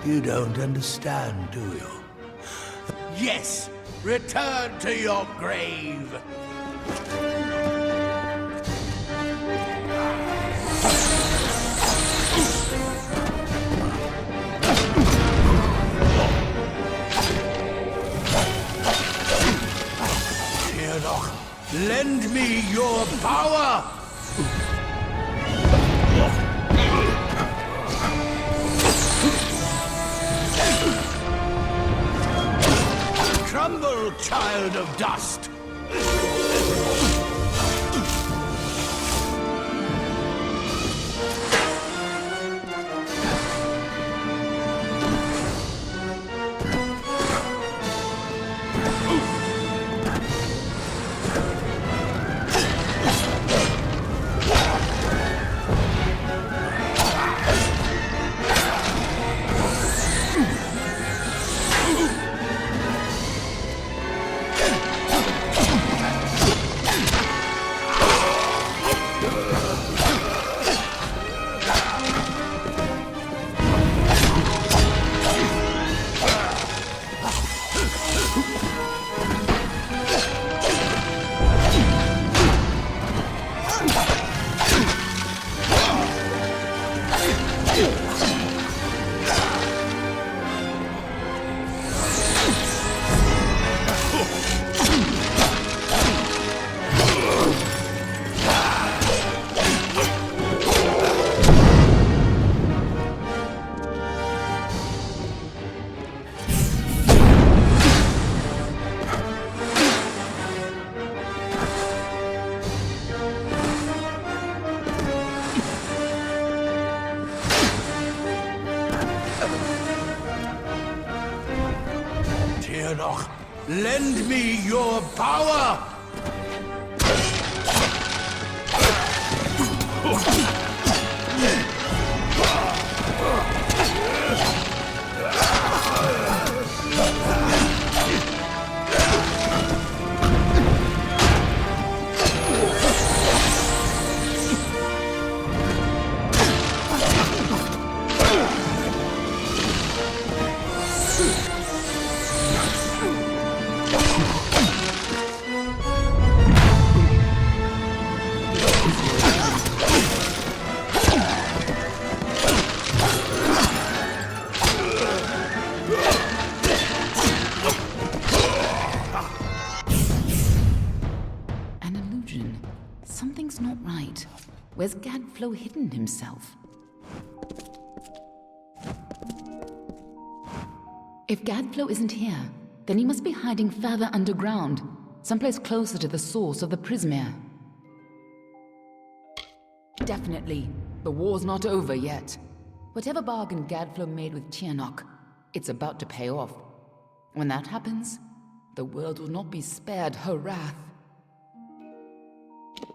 You don't understand, do you? Yes! Return to your grave! Tinoch, lend me your power! Crumble, child of dust! Tinoch, lend me your power! Something's not right. Where's Gadflow hidden himself? If Gadflow isn't here, then he must be hiding further underground, someplace closer to the source of the Prismere. Definitely, the war's not over yet. Whatever bargain Gadflow made with Tinoch, it's about to pay off. When that happens, the world will not be spared her wrath.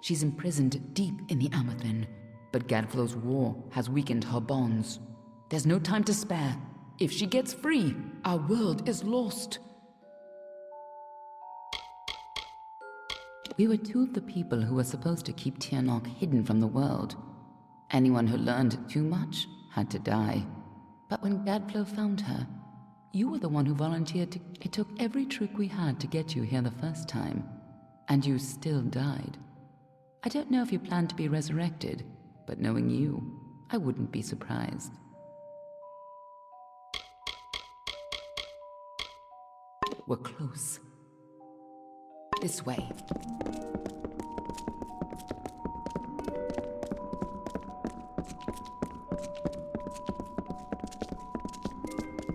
She's imprisoned deep in the Amalur, but Gadflow's war has weakened her bonds. There's no time to spare. If she gets free, our world is lost. We were two of the people who were supposed to keep Tinoch hidden from the world. Anyone who learned too much had to die. But when Gadflow found her, you were the one who volunteered to... It took every trick we had to get you here the first time, and you still died. I don't know if you plan to be resurrected, but knowing you, I wouldn't be surprised. We're close. This way.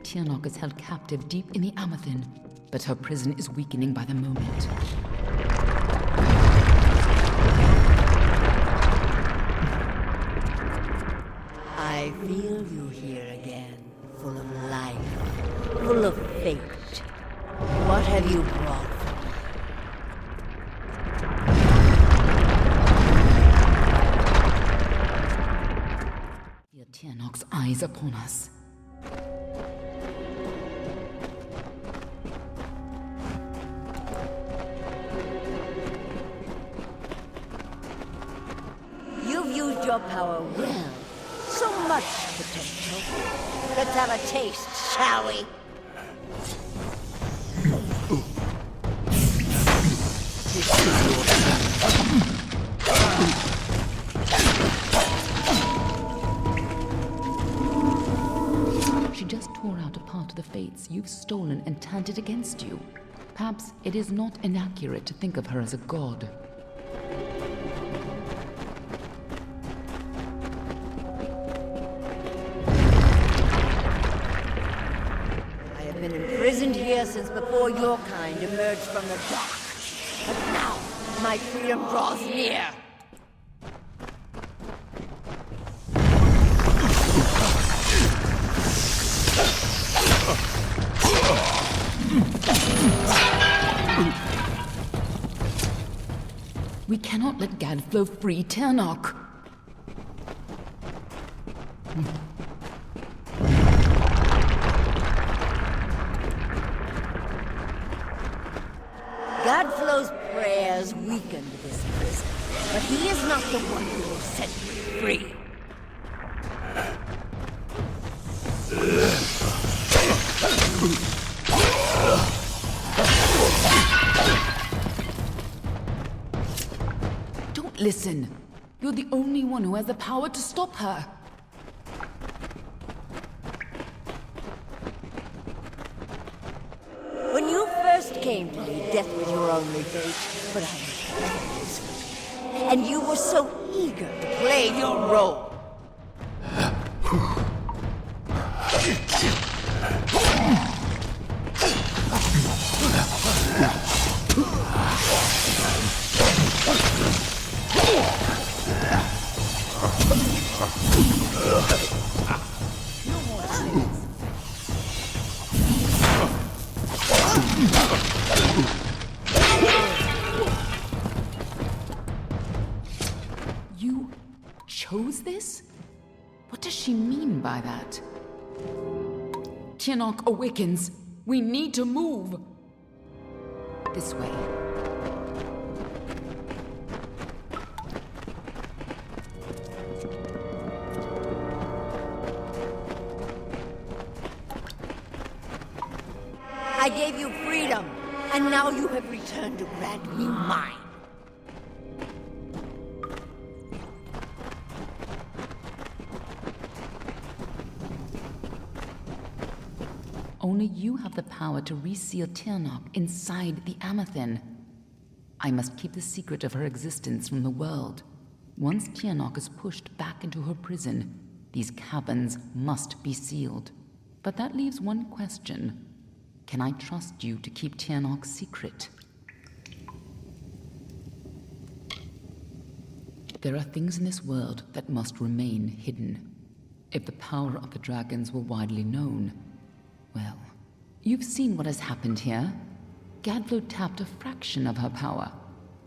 Tinoch is held captive deep in the Amalur, but her prison is weakening by the moment. I feel you here again, full of life, full of fate. What have you brought for me? Feel Tinoch's eyes upon us. You've used your power well. So much potential. Let's have a taste, shall we? She just tore out a part of the fates you've stolen and turned it against you. Perhaps it is not inaccurate to think of her as a god. I have been imprisoned here since before your kind emerged from the dark. But now, my freedom draws near. We cannot let Gadflow free Tinoch. Gadflow's prayers weakened this prison, but he is not the one who will set me free. Don't listen. You're the only one who has the power to stop her. When you first came to me, death was your only fate, but I refused. And you were so eager to play your role. You chose this? What does she mean by that? Tinoch awakens. We need to move. This way. I gave you freedom, and now you have returned to grant me mine. Only you have the power to reseal Tinoch inside the Amethyst. I must keep the secret of her existence from the world. Once Tinoch is pushed back into her prison, these caverns must be sealed. But that leaves one question. Can I trust you to keep Tinoch's secret? There are things in this world that must remain hidden. If the power of the dragons were widely known, well, you've seen what has happened here. Gadflow tapped a fraction of her power.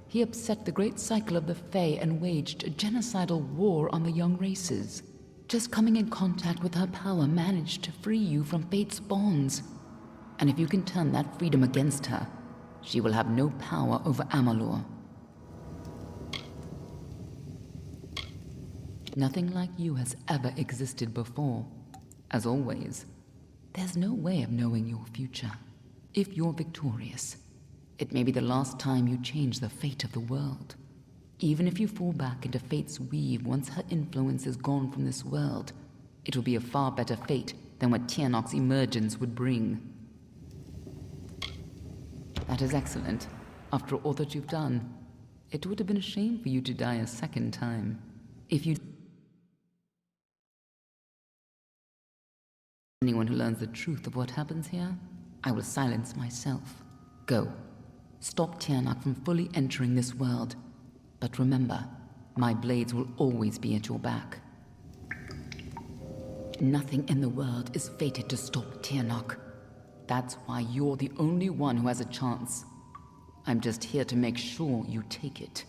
He upset the great cycle of the Fae and waged a genocidal war on the young races. Just coming in contact with her power managed to free you from fate's bonds. And if you can turn that freedom against her, she will have no power over Amalur. Nothing like you has ever existed before. As always, there's no way of knowing your future. If you're victorious, it may be the last time you change the fate of the world. Even if you fall back into fate's weave once her influence is gone from this world, it will be a far better fate than what Tinoch's emergence would bring. That is excellent. After all that you've done, it would have been a shame for you to die a second time. If you... Anyone who learns the truth of what happens here, I will silence myself. Go. Stop Tinoch from fully entering this world. But remember, my blades will always be at your back. Nothing in the world is fated to stop Tinoch. That's why you're the only one who has a chance. I'm just here to make sure you take it.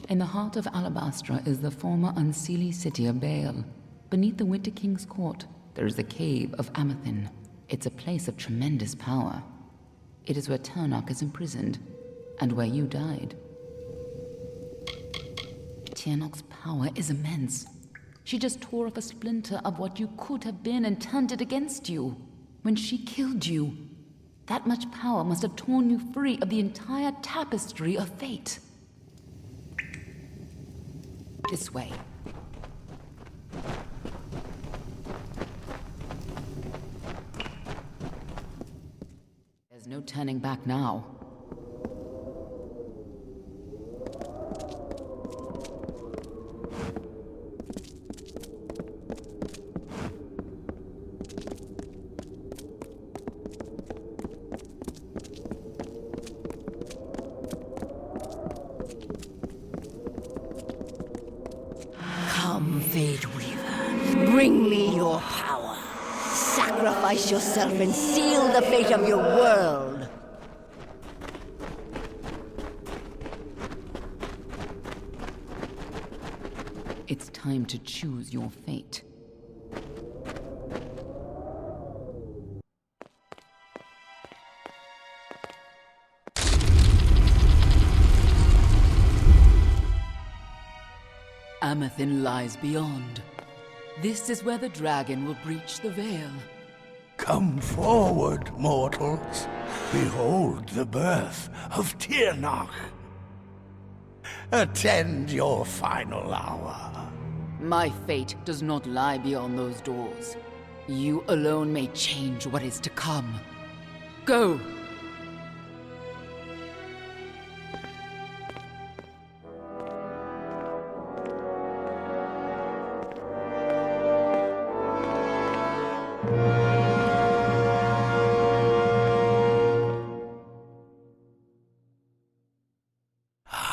In the heart of Alabastra is the former unseelie city of Baal. Beneath the Winter King's court, there is the cave of Amethyst. It's a place of tremendous power. It is where Tinoch is imprisoned, and where you died. Tinoch's power is immense. She just tore off a splinter of what you could have been and turned it against you. When she killed you, that much power must have torn you free of the entire tapestry of fate. This way. There's no turning back now. Come, Fate Weaver. Bring me your power. Sacrifice yourself and seal the fate of your world. It's time to choose your fate. Amethyst lies beyond. This is where the dragon will breach the veil. Come forward, mortals. Behold the birth of Tinoch. Attend your final hour. My fate does not lie beyond those doors. You alone may change what is to come. Go!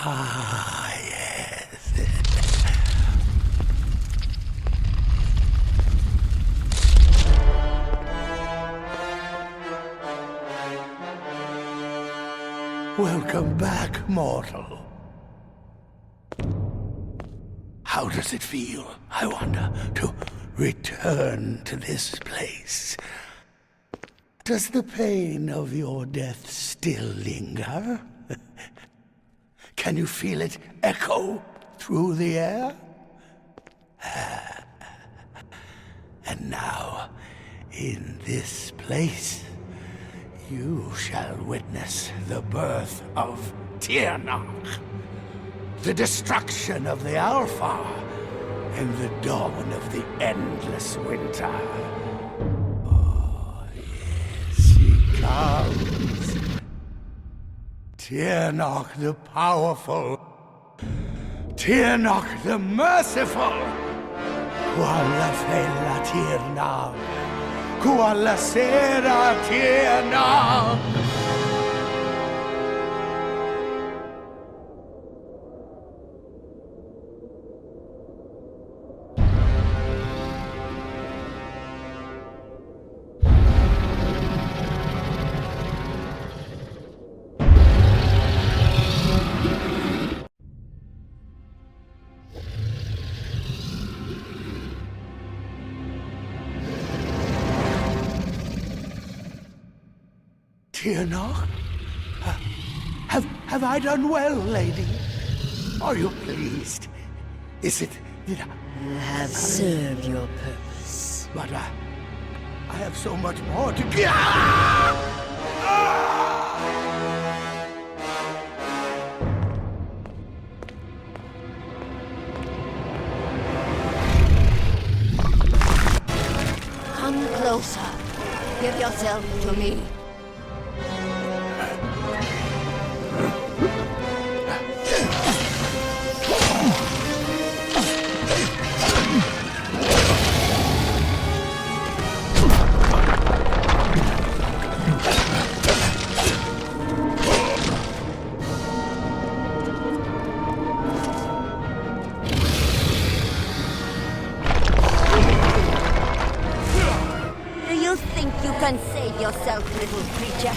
Ah, yes. Welcome back, mortal. How does it feel, I wonder, to return to this place? Does the pain of your death still linger? Can you feel it echo through the air? And now, in this place, you shall witness the birth of Tinoch, the destruction of the Alpha, and the dawn of the endless winter. Oh, yes, he comes. Tinoch the powerful, Tinoch the merciful, qualla fella Tinoch, qualla sera Tinoch. Tinoch? Have I done well, lady? Are you pleased? Is it... Did I... You have served your purpose. But I have so much more to give. Come closer. Give yourself to me. You can save yourself, little creature.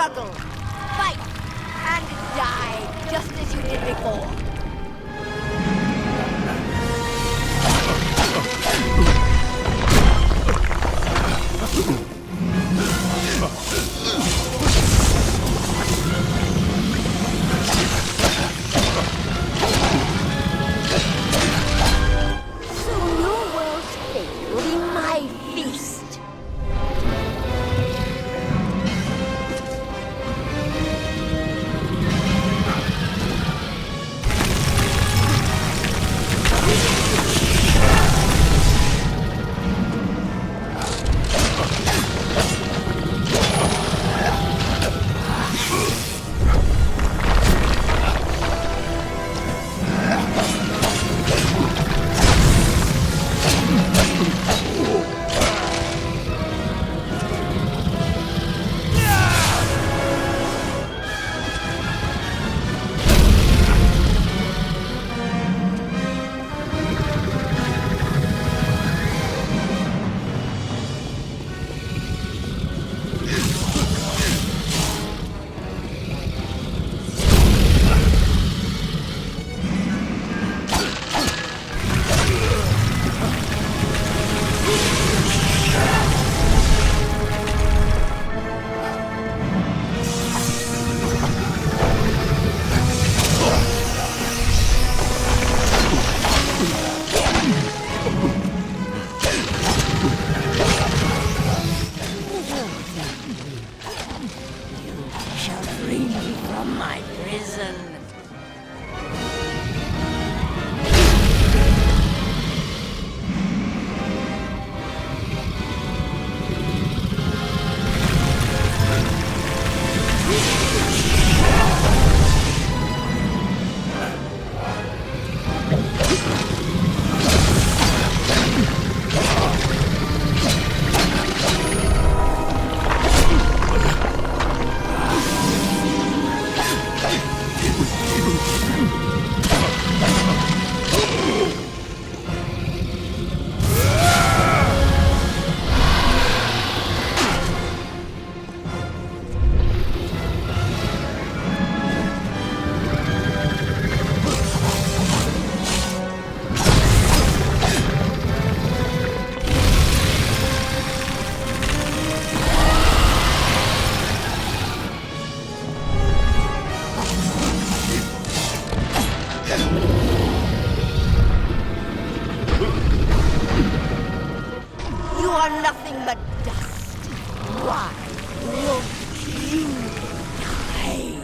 struggle, fight, and die, just as you did before. Soon your world's fate will be my feast. are nothing but dust. Why won't you die?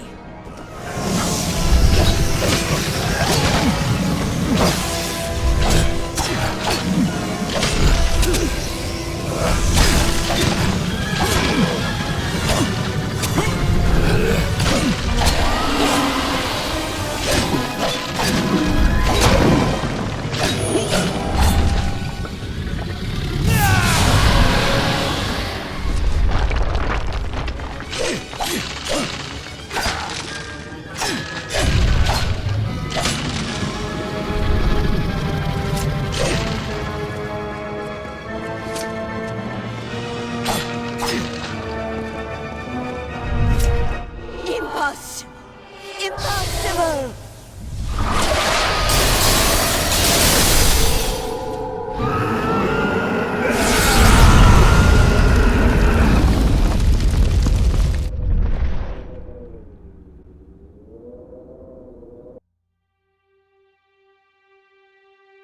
Impossible!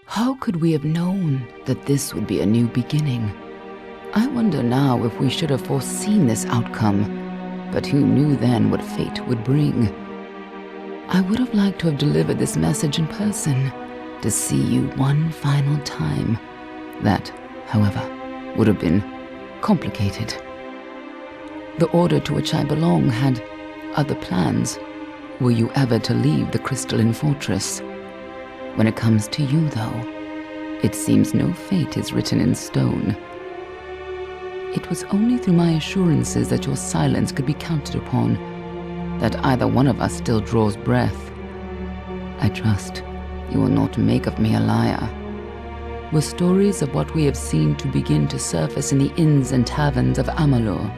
How could we have known that this would be a new beginning? I wonder now if we should have foreseen this outcome, but who knew then what fate would bring? I would have liked to have delivered this message in person, to see you one final time. That, however, would have been complicated. The order to which I belong had other plans. Were you ever to leave the crystalline fortress? When it comes to you, though, it seems no fate is written in stone. It was only through my assurances that your silence could be counted upon that either one of us still draws breath. I trust you will not make of me a liar. Were stories of what we have seen to begin to surface in the inns and taverns of Amalur?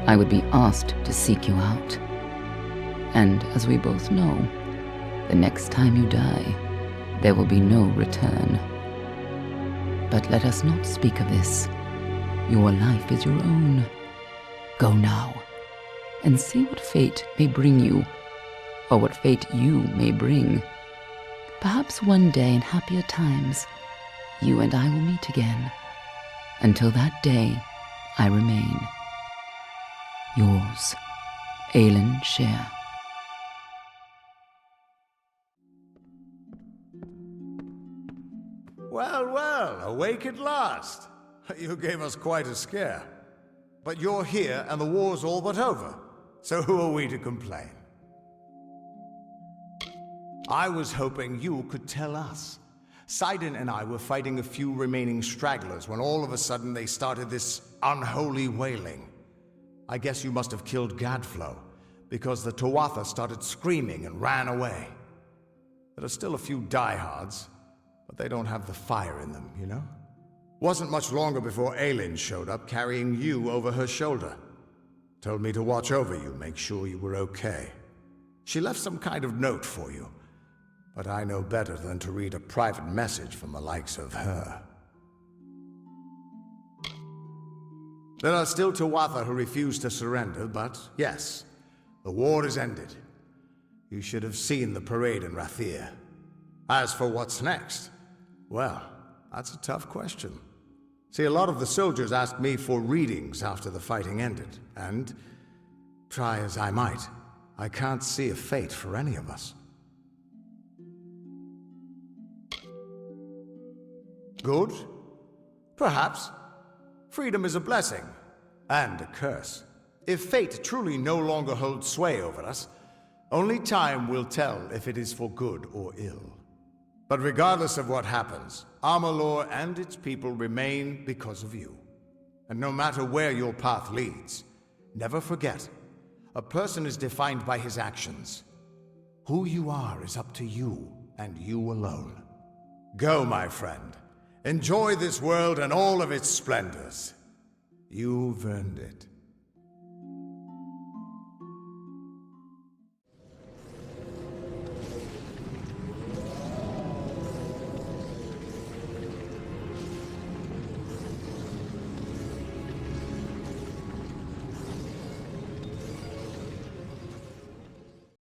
I would be asked to seek you out. And as we both know, the next time you die, there will be no return. But let us not speak of this. Your life is your own. Go now, and see what fate may bring you, or what fate you may bring. Perhaps one day in happier times, you and I will meet again. Until that day, I remain. Yours, Aelin Sher. Well, well, awake at last. You gave us quite a scare. But you're here and the war's all but over. So who are we to complain? I was hoping you could tell us. Sidon and I were fighting a few remaining stragglers when all of a sudden they started this unholy wailing. I guess you must have killed Gadflow, because the Tuatha started screaming and ran away. There are still a few diehards, but they don't have the fire in them, you know? Wasn't much longer before Aelin showed up carrying you over her shoulder. Told me to watch over you, make sure you were okay. She left some kind of note for you, but I know better than to read a private message from the likes of her. There are still Tuatha who refuse to surrender, but yes, the war is ended. You should have seen the parade in Rathir. As for what's next, well, that's a tough question. See, a lot of the soldiers asked me for readings after the fighting ended, and try as I might, I can't see a fate for any of us. Good? Perhaps. Freedom is a blessing, and a curse. If fate truly no longer holds sway over us, only time will tell if it is for good or ill. But regardless of what happens, Amalur and its people remain because of you. And no matter where your path leads, never forget, a person is defined by his actions. Who you are is up to you, and you alone. Go, my friend. Enjoy this world and all of its splendors. You've earned it.